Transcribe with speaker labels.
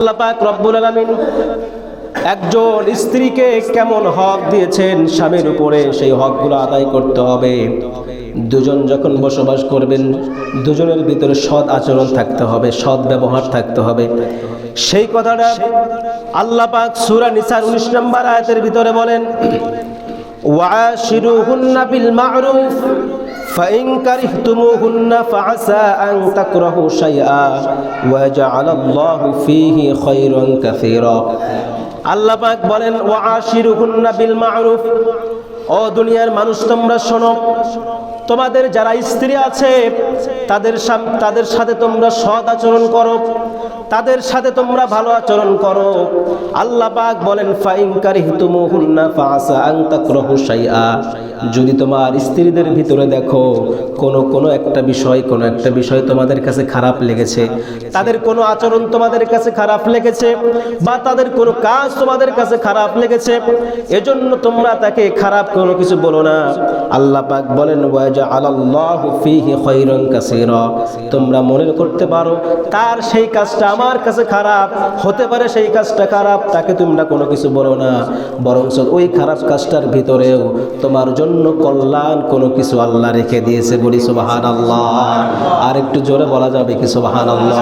Speaker 1: আল্লাহ পাক রব্বুল আলামিন একজন স্ত্রীকে কেমন হক দিয়েছেন স্বামীর উপরে, সেই হকগুলো আদায় করতে হবে। দুজন যখন বসবাস করবেন, দুজনের ভিতরে সৎ আচরণ থাকতে হবে, সৎ ব্যবহার থাকতে হবে। সেই কথাটা আল্লাহ পাক সূরা নিসার 19 নম্বর আয়াতের ভিতরে বলেন, ওয়াশিরুহুন্না বিল মা'রুফ ফাইন কারিহতুমুহুন্না ফাআসা আন তাকরাহু শাইআ ওয়া জাআলাল্লাহু ফীহি খায়রান কাসীরা। আল্লাহ পাক বলেন, ওয়াশিরুহুন্না বিল মা'রুফ, ও দুনিয়ার মানুষ তোমরা শোনো, তোমাদের যারা স্ত্রী আছে তাদের সাথে তোমরা সৎ আচরণ করো, তাদের সাথে তোমরা ভালো আচরণ করো। আল্লাহ পাক বলেন, ফাইন কারিহতুমুহুন্না ফাআসা আন তাকরাহু শাইআ, যদি তোমার স্ত্রীদের ভিতরে দেখো কোনো একটা বিষয় তোমাদের কাছে খারাপ লেগেছে, তাদের কোনো আচরণ তোমাদের কাছে খারাপ লেগেছে, বা তাদের কোনো কাজ তোমাদের কাছে খারাপ লেগেছে, এজন্য তোমরা তাকে খারাপ কোনো কিছু বলো না। আল্লাহ পাক বলেন, ওয়া জাআলাল্লাহু ফীহি খায়রান কাসীরা, তোমরা মনে করতে পারো তার সেই কাজটা আমার কাছে খারাপ হতে পারে, সেই কাজটা খারাপ, তাকে তোমরা কোনো কিছু বলো না, বরঞ্চ ওই খারাপ কাজটার ভিতরেও তোমার জন্য কল্যাণ কোনো কিছু আল্লাহ রেখে দিয়েছে। বলি সুবহানাল্লাহ। আর একটু জোরে বলা যাবে কি সুবহানাল্লাহ?